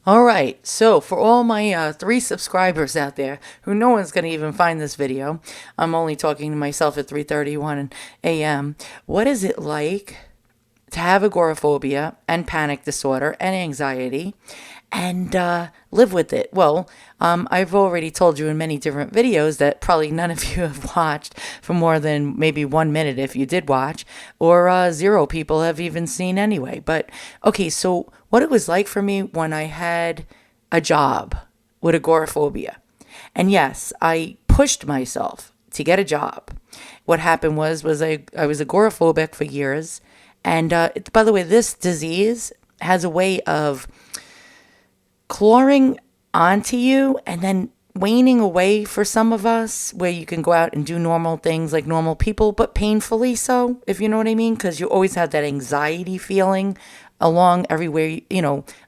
All right, so for all my 3 subscribers out there who no one's going to even find this video, I'm only talking to myself at 3:31 a.m. What is it like to have agoraphobia and panic disorder and anxiety and live with it? Well, I've already told you in many different videos that probably none of you have watched for more than maybe 1 minute if you did watch, or 0 people have even seen anyway. But okay, so what it was like for me when I had a job with agoraphobia. And yes, I pushed myself to get a job. What happened was I was agoraphobic for years. And by the way, this disease has a way of clawing onto you and then waning away for some of us, where you can go out and do normal things like normal people, but painfully so, if you know what I mean, because you always have that anxiety feeling along everywhere,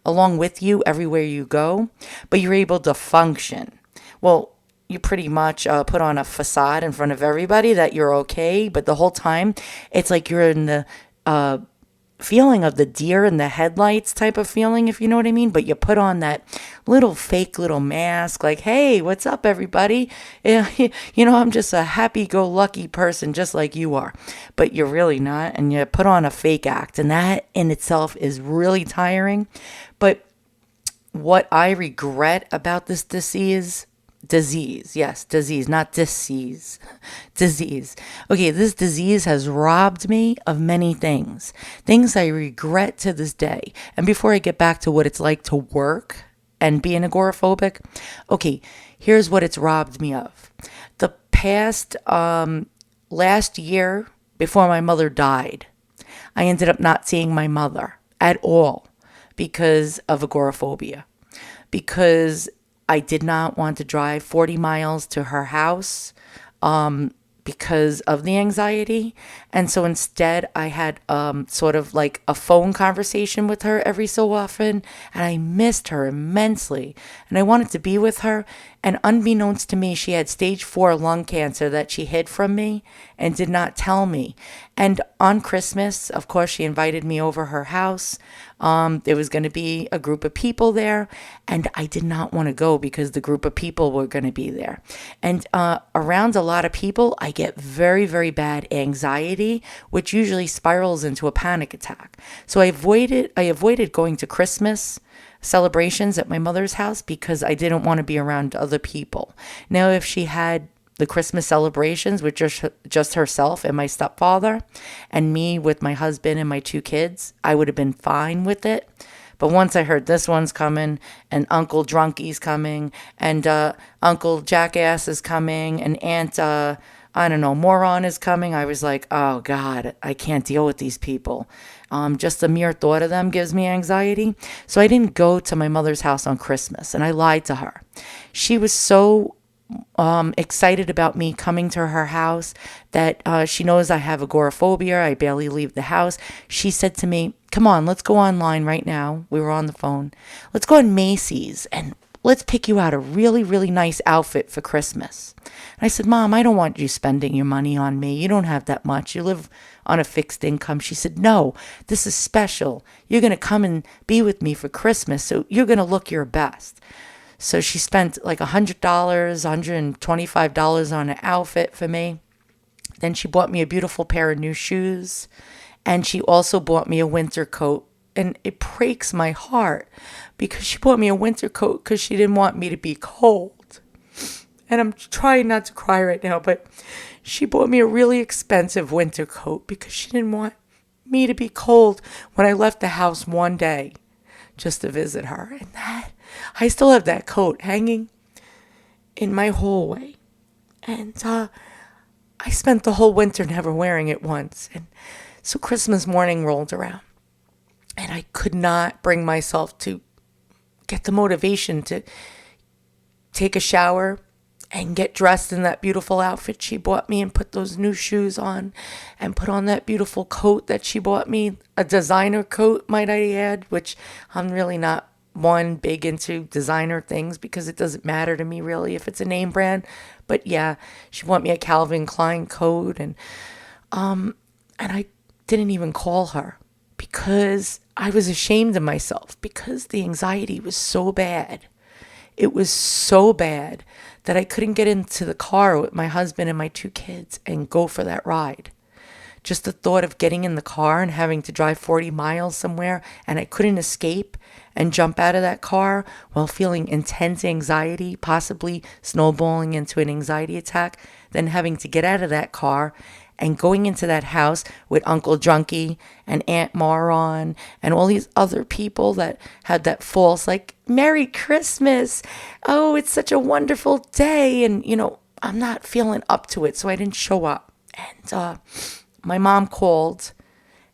along with you everywhere you go, but you're able to function. Well, you pretty much put on a facade in front of everybody that you're okay, but the whole time it's like you're in the feeling of the deer in the headlights type of feeling, if you know what I mean. But you put on that little fake little mask, like, hey, what's up, everybody? Yeah, I'm just a happy go lucky person, just like you are. But you're really not. And you put on a fake act. And that in itself is really tiring. But what I regret about this disease, yes, disease, not disease, disease. Okay, this disease has robbed me of many things I regret to this day. And before I get back to what it's like to work and be an agoraphobic, okay, here's what it's robbed me of. The past last year, before my mother died, I ended up not seeing my mother at all because of agoraphobia, because I did not want to drive 40 miles to her house because of the anxiety. And so instead, I had sort of like a phone conversation with her every so often. And I missed her immensely. And I wanted to be with her. And unbeknownst to me, she had stage 4 lung cancer that she hid from me and did not tell me. And on Christmas, of course, she invited me over her house. There was going to be a group of people there, and I did not want to go because the group of people were going to be there. And around a lot of people, I get very, very bad anxiety, which usually spirals into a panic attack. So I avoided going to Christmas celebrations at my mother's house because I didn't want to be around other people. Now, if she had the Christmas celebrations with just herself and my stepfather and me with my husband and my 2 kids, I would have been fine with it. But once I heard this one's coming and Uncle Drunky's coming and Uncle Jackass is coming and Aunt, I don't know, Moron is coming, I was like, oh God, I can't deal with these people. Just the mere thought of them gives me anxiety. So I didn't go to my mother's house on Christmas, and I lied to her. She was so excited about me coming to her house that she knows I have agoraphobia. I barely leave the house. She said to me, come on, let's go online right now. We were on the phone. Let's go on Macy's and let's pick you out a really, really nice outfit for Christmas. And I said, Mom, I don't want you spending your money on me. You don't have that much. You live on a fixed income. She said, no, this is special. You're going to come and be with me for Christmas, so you're going to look your best. So she spent like $100, $125 on an outfit for me. Then she bought me a beautiful pair of new shoes. And she also bought me a winter coat. And it breaks my heart because she bought me a winter coat because she didn't want me to be cold. And I'm trying not to cry right now, but she bought me a really expensive winter coat because she didn't want me to be cold when I left the house one day just to visit her. And I still have that coat hanging in my hallway. And I spent the whole winter never wearing it once. And so Christmas morning rolled around. And I could not bring myself to get the motivation to take a shower and get dressed in that beautiful outfit she bought me and put those new shoes on and put on that beautiful coat that she bought me, a designer coat, might I add, which I'm really not one big into designer things because it doesn't matter to me really if it's a name brand. But yeah, she bought me a Calvin Klein coat and I didn't even call her because I was ashamed of myself, because the anxiety was so bad. It was so bad that I couldn't get into the car with my husband and my 2 kids and go for that ride. Just the thought of getting in the car and having to drive 40 miles somewhere, and I couldn't escape and jump out of that car while feeling intense anxiety, possibly snowballing into an anxiety attack, then having to get out of that car and going into that house with Uncle Drunky and Aunt Moron and all these other people that had that false, like, Merry Christmas. Oh, it's such a wonderful day. And, I'm not feeling up to it, so I didn't show up. And my mom called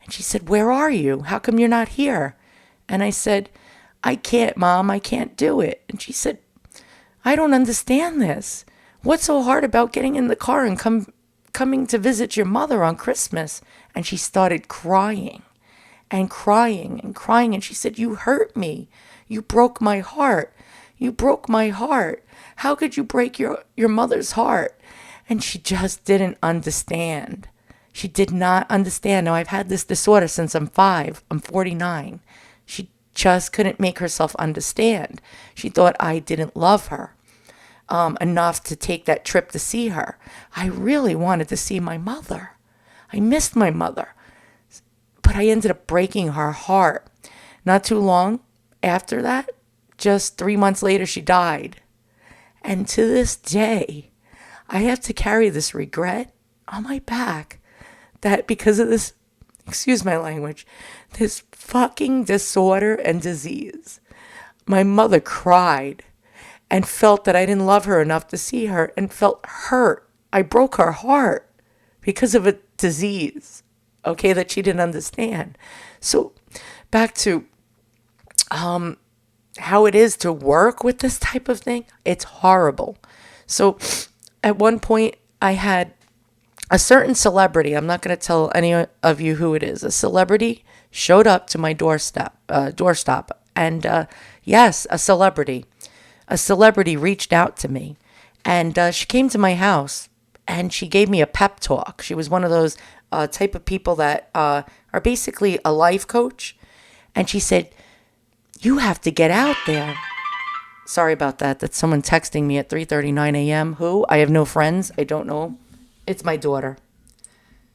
and she said, "Where are you? How come you're not here?" And I said, "I can't, Mom. I can't do it." And she said, "I don't understand this. What's so hard about getting in the car and coming to visit your mother on Christmas?" And she started crying and crying and crying. And she said, "You hurt me. You broke my heart. You broke my heart. How could you break your mother's heart?" And she just didn't understand. She did not understand. Now, I've had this disorder since I'm 5. I'm 49. She just couldn't make herself understand. She thought I didn't love her enough to take that trip to see her. I really wanted to see my mother. I missed my mother. But I ended up breaking her heart. Not too long after that, just 3 months later, she died. And to this day, I have to carry this regret on my back that because of this, excuse my language, this fucking disorder and disease, my mother cried and felt that I didn't love her enough to see her and felt hurt. I broke her heart because of a disease, okay, that she didn't understand. So back to how it is to work with this type of thing. It's horrible. So at one point I had a certain celebrity, I'm not going to tell any of you who it is, a celebrity showed up to my doorstep, and yes, a celebrity reached out to me, and she came to my house, and she gave me a pep talk. She was one of those type of people that are basically a life coach, and she said, "You have to get out there." Sorry about that. That's someone texting me at 3:39 a.m. Who? I have no friends. I don't know. It's my daughter.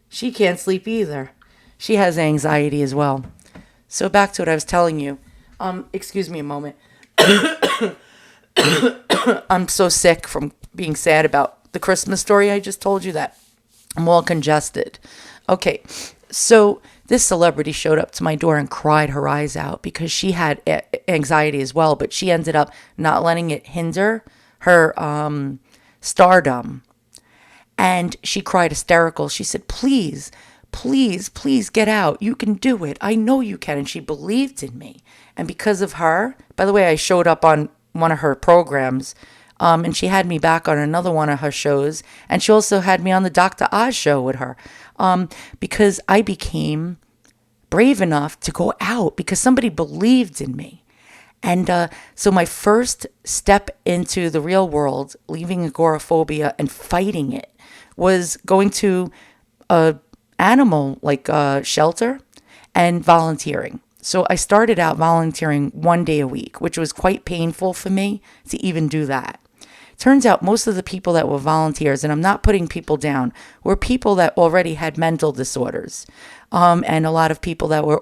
She can't sleep either. She has anxiety as well. So back to what I was telling you. Excuse me a moment. I'm so sick from being sad about the Christmas story I just told you that I'm all congested. Okay, so this celebrity showed up to my door and cried her eyes out because she had anxiety as well, but she ended up not letting it hinder her stardom. And she cried hysterical. She said, "Please, please, please get out. You can do it. I know you can." And she believed in me. And because of her, by the way, I showed up on one of her programs, and she had me back on another one of her shows. And she also had me on the Dr. Oz show with her, because I became brave enough to go out because somebody believed in me. And so my first step into the real world, leaving agoraphobia and fighting it, was going to a animal shelter and volunteering. So I started out volunteering 1 day a week, which was quite painful for me to even do that. Turns out most of the people that were volunteers, and I'm not putting people down, were people that already had mental disorders, and a lot of people that were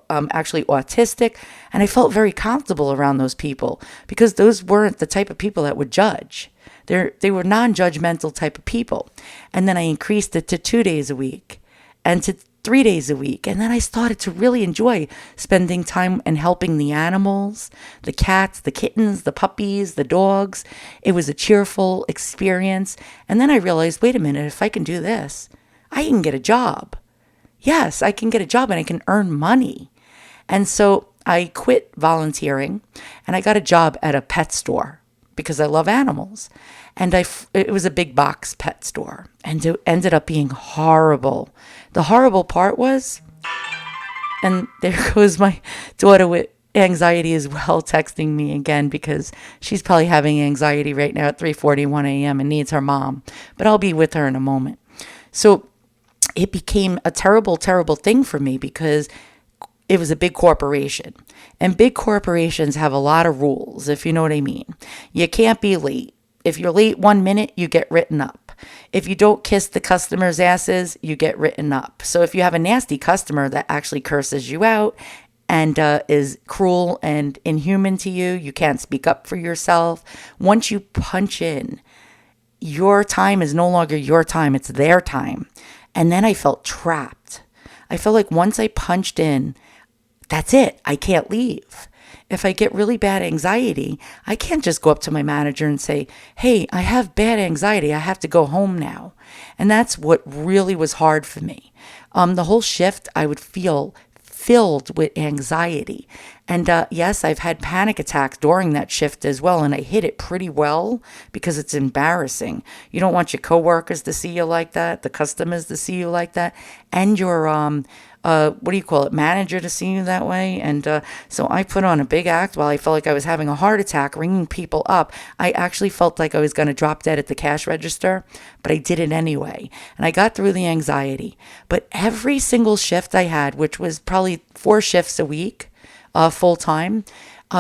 actually autistic. And I felt very comfortable around those people because those weren't the type of people that would judge. They were non-judgmental type of people. And then I increased it to 2 days a week and to 3 days a week. And then I started to really enjoy spending time and helping the animals, the cats, the kittens, the puppies, the dogs. It was a cheerful experience. And then I realized, wait a minute, if I can do this, I can get a job. Yes, I can get a job and I can earn money. And so I quit volunteering and I got a job at a pet store because I love animals. And it was a big box pet store, and it ended up being horrible. The horrible part was, and there goes my daughter with anxiety as well, texting me again because she's probably having anxiety right now at 3:41 a.m. and needs her mom. But I'll be with her in a moment. So it became a terrible, terrible thing for me because it was a big corporation. And big corporations have a lot of rules, if you know what I mean. You can't be late. If you're late 1 minute, you get written up. If you don't kiss the customer's asses, you get written up. So if you have a nasty customer that actually curses you out and is cruel and inhuman to you, you can't speak up for yourself. Once you punch in, your time is no longer your time, it's their time. And then I felt trapped. I felt like once I punched in, that's it. I can't leave. If I get really bad anxiety, I can't just go up to my manager and say, hey, I have bad anxiety. I have to go home now. And that's what really was hard for me. The whole shift, I would feel filled with anxiety. And yes, I've had panic attacks during that shift as well. And I hid it pretty well because it's embarrassing. You don't want your coworkers to see you like that, the customers to see you like that, and your manager to see you that way. And so I put on a big act while I felt like I was having a heart attack, ringing people up. I actually felt like I was going to drop dead at the cash register, but I did it anyway. And I got through the anxiety. But every single shift I had, which was probably 4 shifts a week, full time,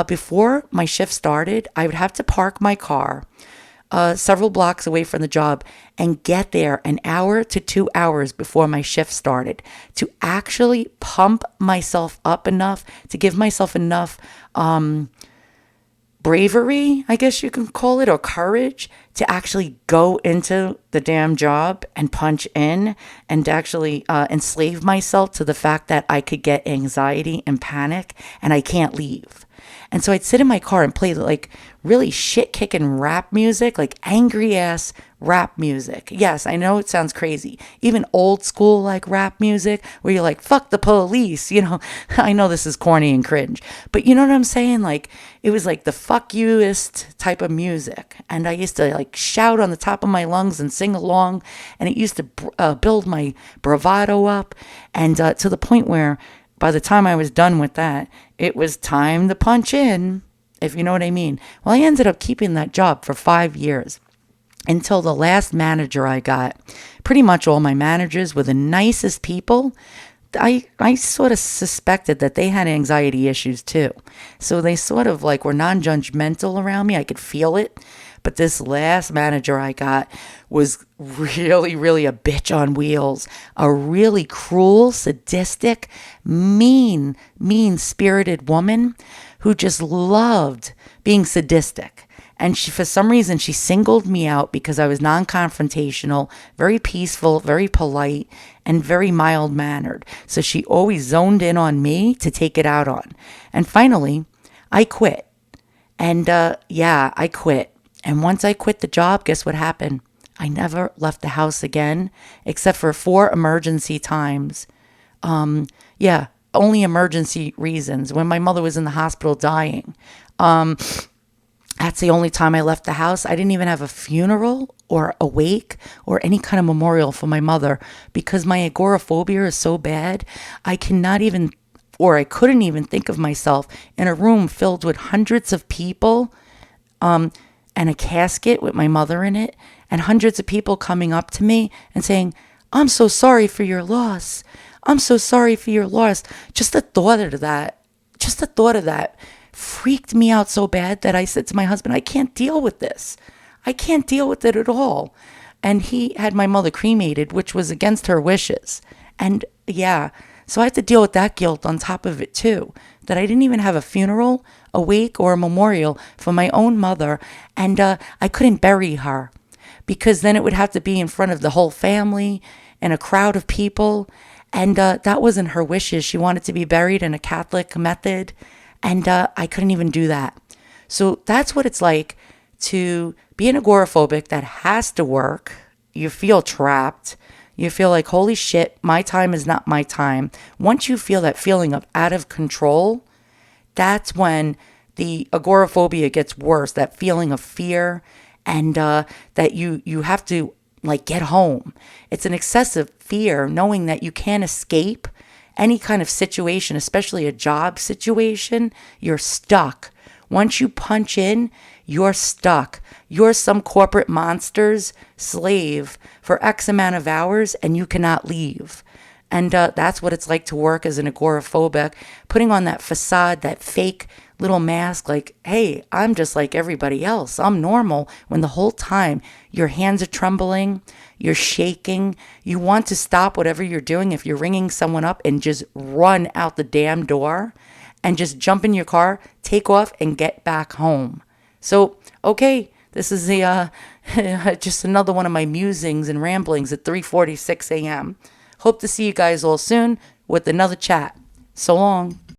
before my shift started, I would have to park my car several blocks away from the job and get there an hour to 2 hours before my shift started to actually pump myself up enough, to give myself enough bravery, I guess you can call it, or courage to actually go into the damn job and punch in and actually enslave myself to the fact that I could get anxiety and panic and I can't leave. And so I'd sit in my car and play like really shit-kicking rap music, like angry-ass rap music. Yes, I know it sounds crazy. Even old school like rap music where you're like, fuck the police, you know. I know this is corny and cringe, but you know what I'm saying? Like, it was like the fuck youest type of music. And I used to like shout on the top of my lungs and sing along. And it used to build my bravado up. And to the point where by the time I was done with that, it was time to punch in, if you know what I mean. Well, I ended up keeping that job for 5 years until the last manager I got. Pretty much all my managers were the nicest people. I sort of suspected that they had anxiety issues too. So they sort of like were non-judgmental around me. I could feel it. But this last manager I got was really, really a bitch on wheels. A really cruel, sadistic, mean-spirited woman who just loved being sadistic. And she, for some reason, she singled me out because I was non-confrontational, very peaceful, very polite, and very mild-mannered. So she always zoned in on me to take it out on. And finally, I quit. And I quit. And once I quit the job, guess what happened? I never left the house again, except for 4 emergency times. Only emergency reasons. When my mother was in the hospital dying. That's the only time I left the house. I didn't even have a funeral or a wake or any kind of memorial for my mother because my agoraphobia is so bad. I couldn't even think of myself in a room filled with hundreds of people, and a casket with my mother in it, and hundreds of people coming up to me and saying, I'm so sorry for your loss. I'm so sorry for your loss. Just the thought of that freaked me out so bad that I said to my husband, I can't deal with this. I can't deal with it at all. And he had my mother cremated, which was against her wishes. And so I had to deal with that guilt on top of it too, that I didn't even have a funeral, a wake, or a memorial for my own mother. And I couldn't bury her because then it would have to be in front of the whole family and a crowd of people. And that wasn't her wishes. She wanted to be buried in a Catholic method. And I couldn't even do that. So that's what it's like to be an agoraphobic that has to work. You feel trapped. You feel like, holy shit, my time is not my time. Once you feel that feeling of out of control, that's when the agoraphobia gets worse. That feeling of fear and that you have to like get home. It's an excessive fear knowing that you can't escape any kind of situation, especially a job situation. You're stuck. Once you punch in, you're stuck. You're some corporate monster's slave for X amount of hours and you cannot leave. And that's what it's like to work as an agoraphobic, putting on that facade, that fake little mask, like, hey, I'm just like everybody else. I'm normal. When the whole time your hands are trembling, you're shaking, you want to stop whatever you're doing. If you're ringing someone up, and just run out the damn door and just jump in your car, take off, and get back home. So, okay, this is just another one of my musings and ramblings at 3:46 a.m. Hope to see you guys all soon with another chat. So long.